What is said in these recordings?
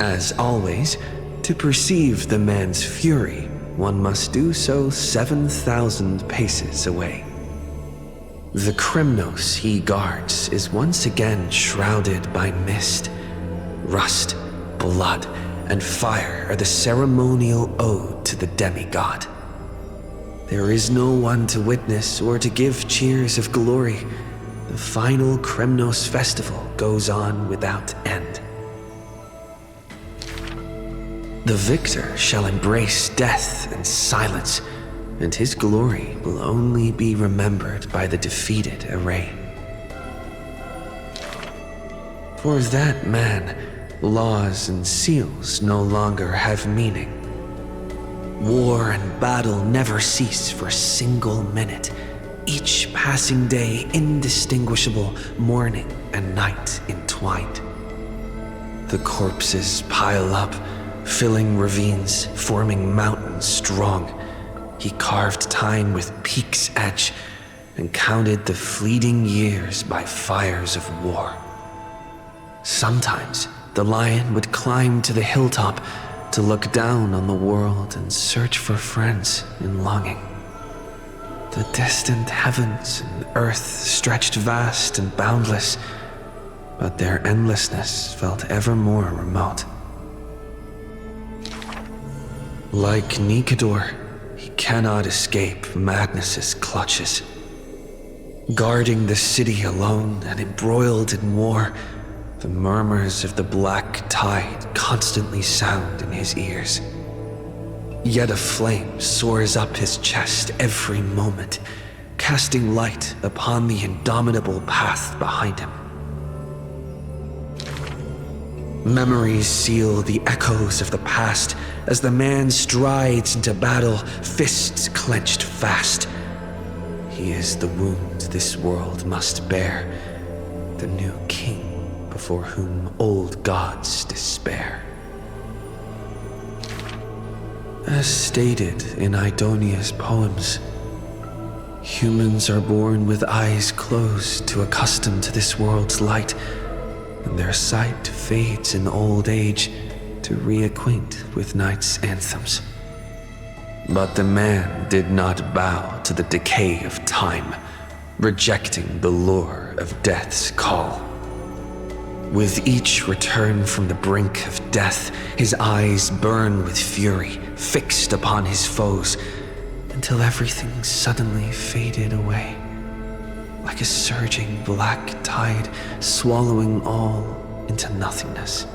As always, to perceive the man's fury, one must do so 7,000 paces away. The Kremnos he guards is once again shrouded by mist. Rust, blood, and fire are the ceremonial ode to the demigod. There is no one to witness or to give cheers of glory. The final Kremnos festival goes on without end. The victor shall embrace death and silence, and his glory will only be remembered by the defeated array. For that man, laws and seals no longer have meaning. War and battle never cease for a single minute, each passing day indistinguishable, morning and night entwined. The corpses pile up, filling ravines, forming mountains strong. He carved time with peak's edge and counted the fleeting years by fires of war. Sometimes the lion would climb to the hilltop to look down on the world and search for friends in longing. The distant heavens and earth stretched vast and boundless, but their endlessness felt ever more remote. Like Nikador, he cannot escape madness's clutches. Guarding the city alone and embroiled in war, the murmurs of the black tide constantly sound in his ears. Yet a flame soars up his chest every moment, casting light upon the indomitable path behind him. Memories seal the echoes of the past as the man strides into battle, fists clenched fast. He is the wound this world must bear, the new king before whom old gods despair. As stated in Idonia's poems, humans are born with eyes closed to accustom to this world's light, and their sight fades in old age to reacquaint with night's anthems. But the man did not bow to the decay of time, rejecting the lure of death's call. With each return from the brink of death, his eyes burn with fury, fixed upon his foes, until everything suddenly faded away, like a surging black tide swallowing all into nothingness.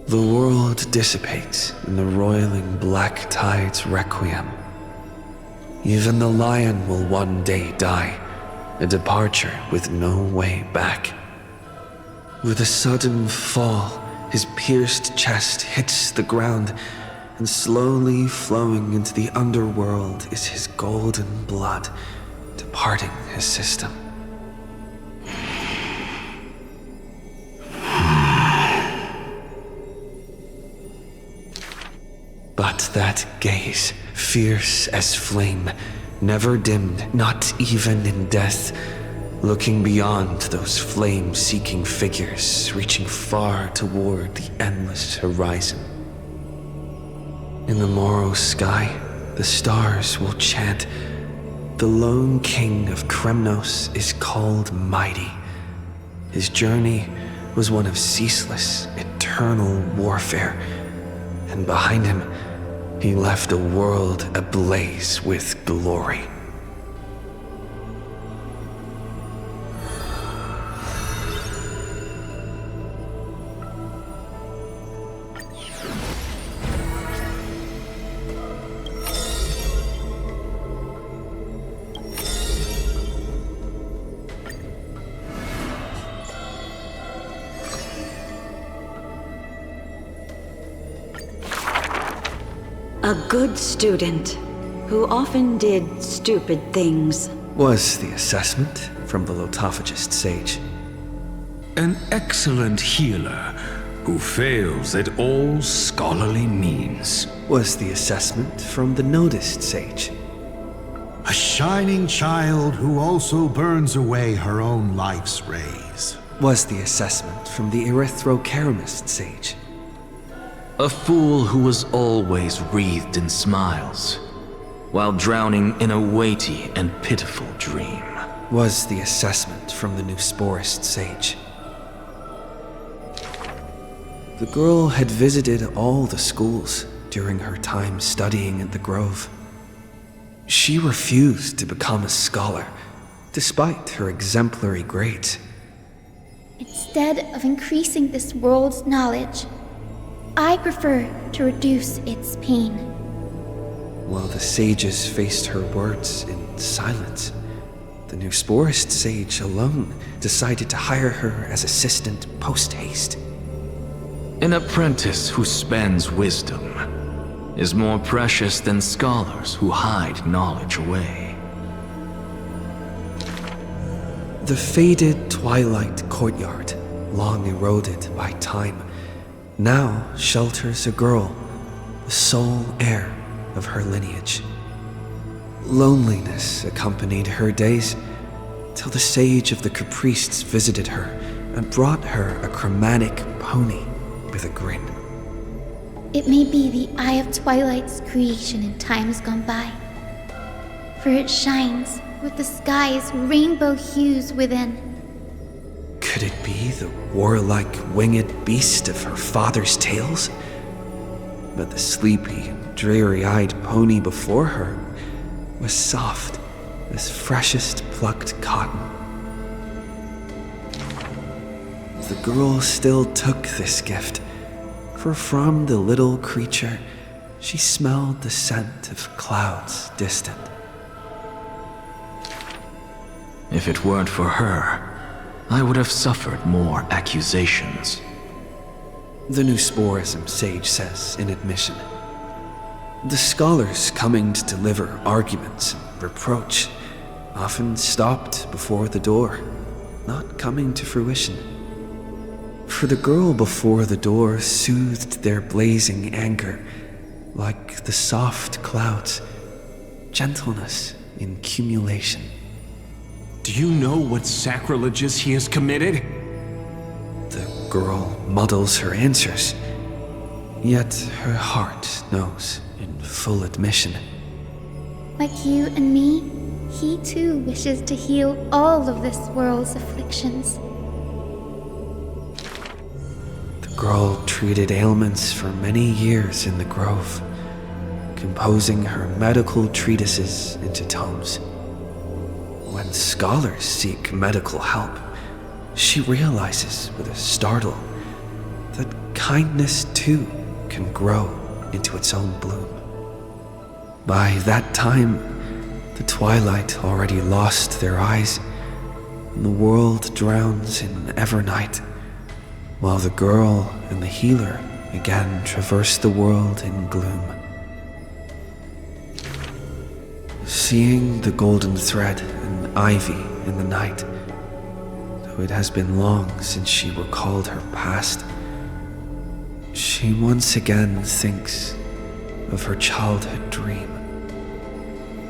The world dissipates in the roiling black tide's requiem. Even the lion will one day die, a departure with no way back. With a sudden fall, his pierced chest hits the ground, and slowly flowing into the underworld is his golden blood, departing his system. But that gaze, fierce as flame, never dimmed, not even in death, looking beyond those flame-seeking figures, reaching far toward the endless horizon. In the morrow sky, the stars will chant, "The lone king of Kremnos is called mighty. His journey was one of ceaseless, eternal warfare, and behind him, he left a world ablaze with glory." A good student, who often did stupid things, Was the assessment from the lotophagist sage. An excellent healer who fails at all scholarly means. Was the assessment from the noticed sage. A shining child who also burns away her own life's rays. was the assessment from the erythroceramist sage. A fool who was always wreathed in smiles, while drowning in a weighty and pitiful dream. Was the assessment from the Nusporist sage. The girl had visited all the schools during her time studying in the Grove. She refused to become a scholar, despite her exemplary grades. Instead of increasing this world's knowledge, I prefer to reduce its pain. While the sages faced her words in silence, the Nusporist sage alone decided to hire her as assistant post-haste. An apprentice who spends wisdom is more precious than scholars who hide knowledge away. The faded twilight courtyard, long eroded by time, now shelters a girl, the sole heir of her lineage. Loneliness accompanied her days, till the sage of the Caprists visited her and brought her a chromatic pony with a grin. It may be the Eye of Twilight's creation in times gone by, for it shines with the sky's rainbow hues within. Could it be the warlike winged beast of her father's tales? But the sleepy, dreary-eyed pony before her was soft as freshest plucked cotton. The girl still took this gift, for from the little creature she smelled the scent of clouds distant. If it weren't for her, I would have suffered more accusations. The Nusporism sage says in admission. The scholars coming to deliver arguments and reproach often stopped before the door, not coming to fruition. For the girl before the door soothed their blazing anger like the soft clouds, gentleness in cumulation. Do you know what sacrileges he has committed? The girl muddles her answers, yet her heart knows in full admission. Like you and me, he too wishes to heal all of this world's afflictions. The girl treated ailments for many years in the Grove, composing her medical treatises into tomes. When scholars seek medical help, she realizes with a startle that kindness too can grow into its own bloom. By that time, the twilight already lost their eyes, and the world drowns in evernight, while the girl and the healer again traverse the world in gloom. Seeing the golden thread and ivy in the night, though it has been long since she recalled her past, she once again thinks of her childhood dream.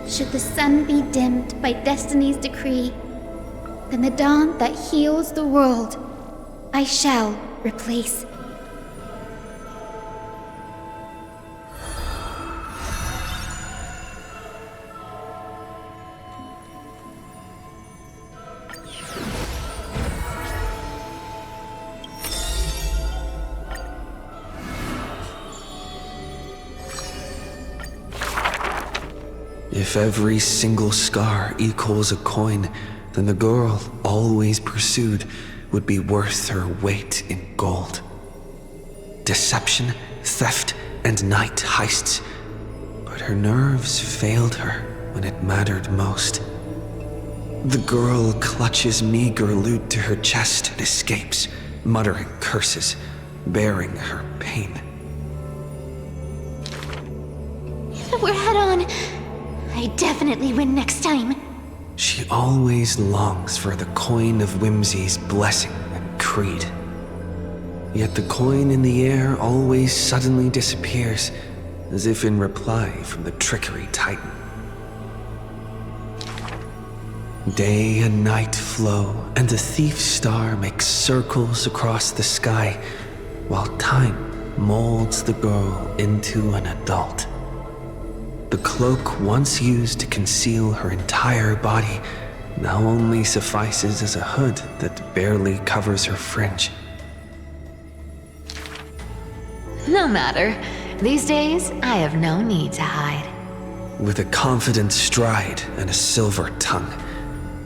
Should the sun be dimmed by destiny's decree, then the dawn that heals the world I shall replace. If every single scar equals a coin, then the girl always pursued would be worth her weight in gold. Deception, theft, and night heists, but her nerves failed her when it mattered most. The girl clutches meager loot to her chest and escapes, muttering curses, bearing her pain. If it were head-on, I definitely win next time. She always longs for the coin of whimsy's blessing and creed. Yet the coin in the air always suddenly disappears, as if in reply from the trickery titan. Day and night flow, and the thief star makes circles across the sky, while time molds the girl into an adult. The cloak once used to conceal her entire body now only suffices as a hood that barely covers her fringe. No matter. These days, I have no need to hide. With a confident stride and a silver tongue,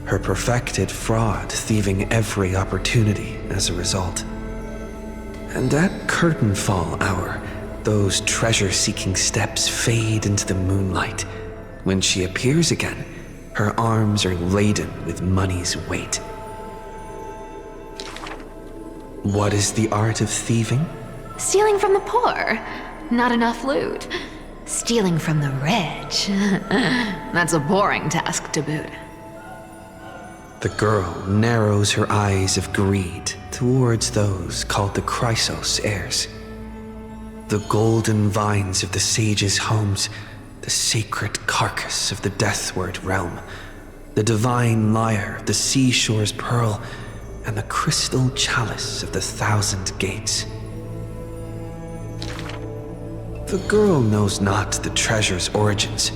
her perfected fraud thieving every opportunity as a result. And at curtain fall hour, those treasure-seeking steps fade into the moonlight. When she appears again, her arms are laden with money's weight. What is the art of thieving? Stealing from the poor. Not enough loot. Stealing from the rich. That's a boring task to boot. The girl narrows her eyes of greed towards those called the Chrysos heirs. The golden vines of the sages' homes, the sacred carcass of the Deathward realm, the divine lyre of the seashore's pearl, and the crystal chalice of the thousand gates. The girl knows not the treasure's origins,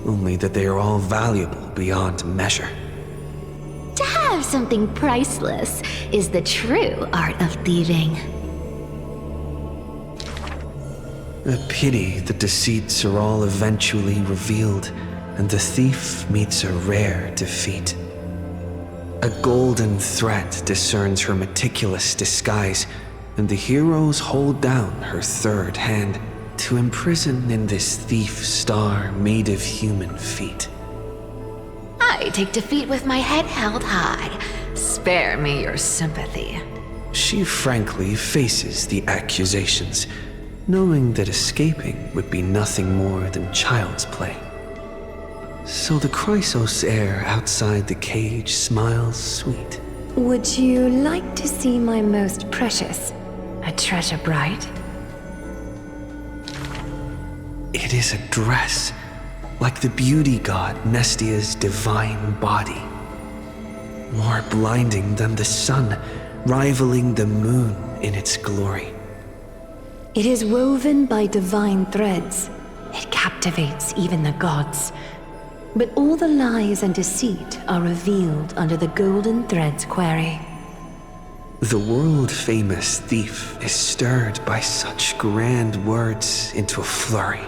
only that they are all valuable beyond measure. To have something priceless is the true art of thieving. A pity the deceits are all eventually revealed, and the thief meets a rare defeat. A golden thread discerns her meticulous disguise, and the heroes hold down her third hand to imprison in this thief star made of human feet. I take defeat with my head held high. Spare me your sympathy. She frankly faces the accusations, knowing that escaping would be nothing more than child's play. So the Chrysos heir outside the cage smiles sweet. Would you like to see my most precious, a treasure bride? It is a dress, like the beauty god Nestia's divine body. More blinding than the sun, rivaling the moon in its glory. It is woven by divine threads. It captivates even the gods. But all the lies and deceit are revealed under the golden thread's query. The world-famous thief is stirred by such grand words into a flurry.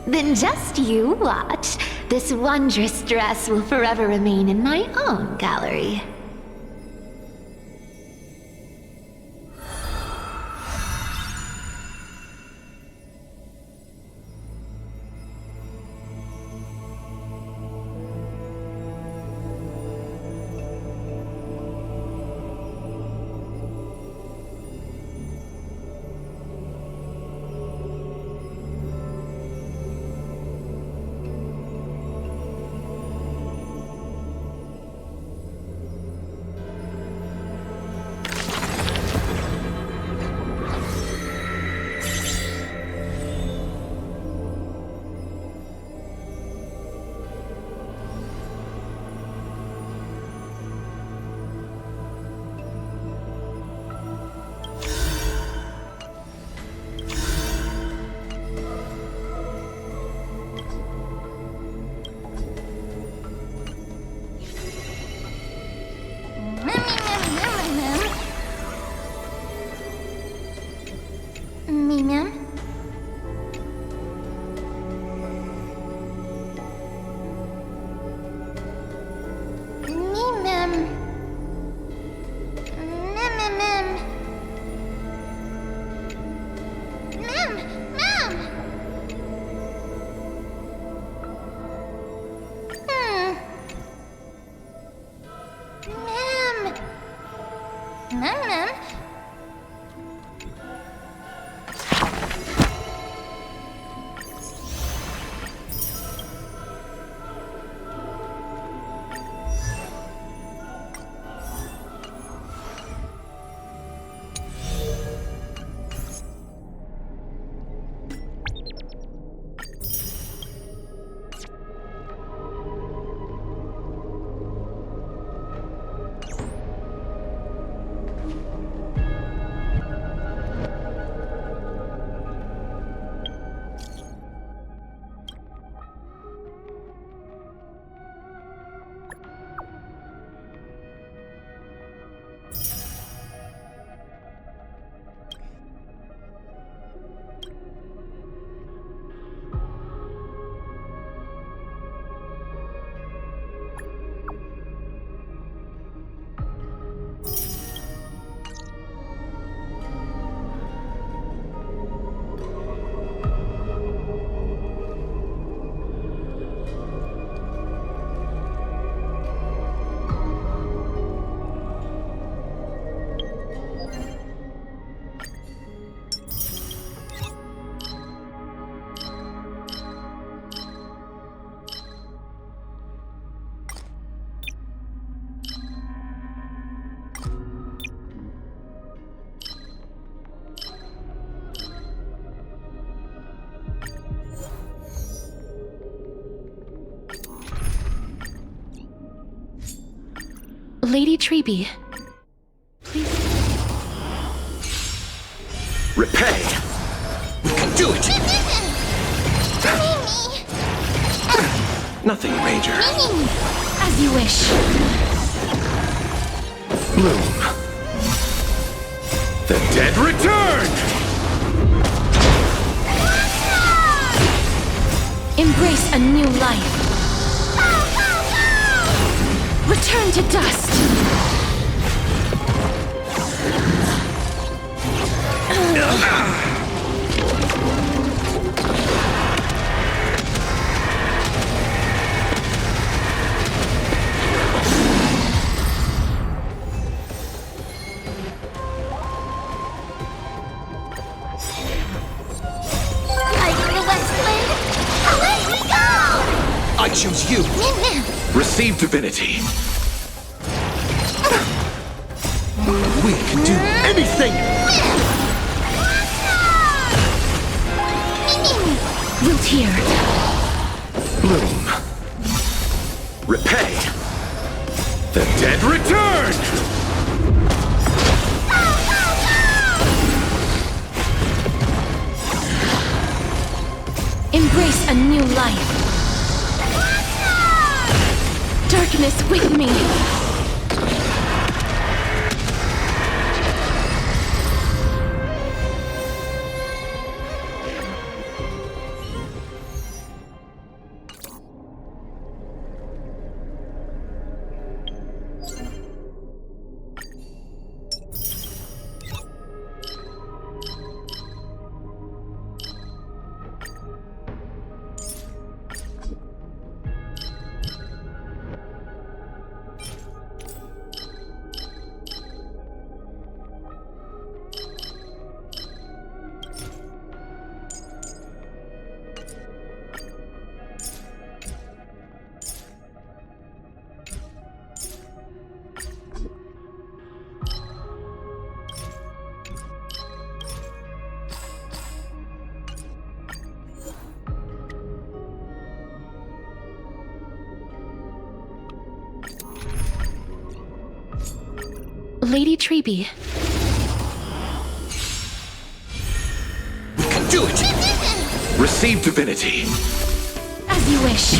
Then just you watch. This wondrous dress will forever remain in my own gallery. Lady Treby, please. Repay! We can do it! Nothing major. As you wish. Bloom. The dead return! Embrace a new life. Return to dust. I choose you! Receive divinity! We can do anything! We'll tear. Bloom. Repay! The dead return! Embrace a new life. Darkness with me. Lady Treby. We can do it! Receive divinity! As you wish.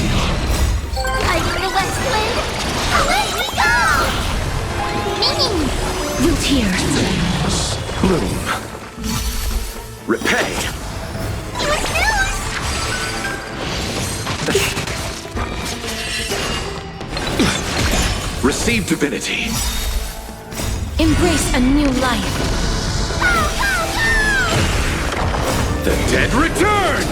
Like the Westland, away we go! We'll tear. Bloom. Repay! Receive divinity! Embrace a new life. The dead return!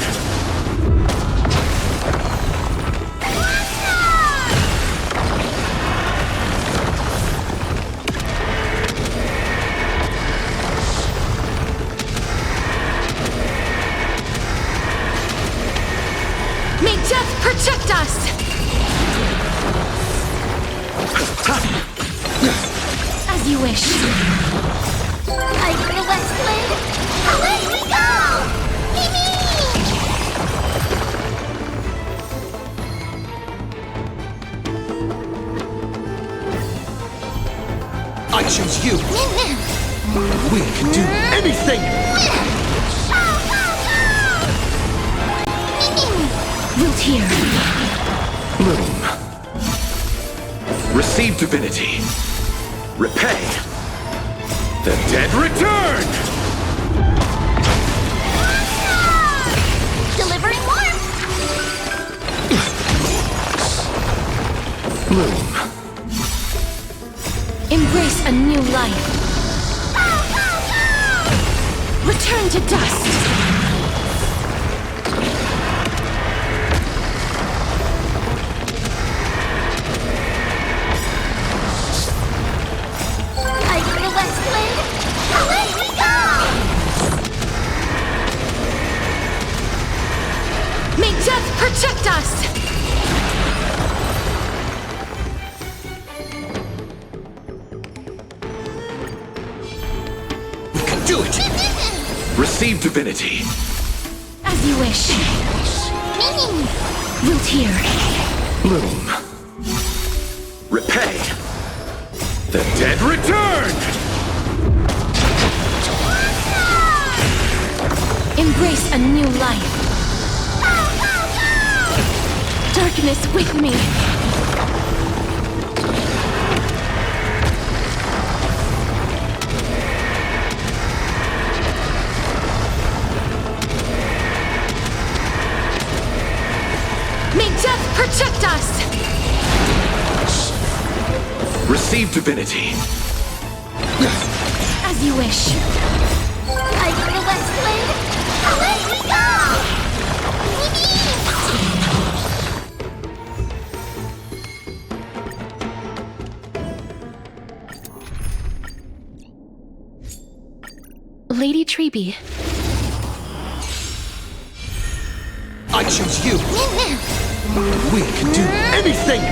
May death protect us! As you wish. Like the Westland, away we go! I choose you! We can do anything! We'll tear. Bloom. Receive divinity! Repay! The dead return! Delivering warmth! Bloom. Embrace a new life. Return to dust. Like the Westland, away we go! May death protect us! Do it! Receive divinity! As you wish. We'll tear. Bloom. Repay! The dead return! Embrace a new life. Darkness with me. May death protect us! Receive divinity. As you wish. Are you the West Wind? Away we go! Lady Treby. I choose you. We can do anything.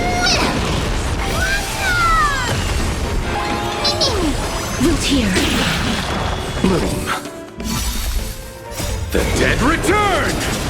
Root here. Bloom. The dead return!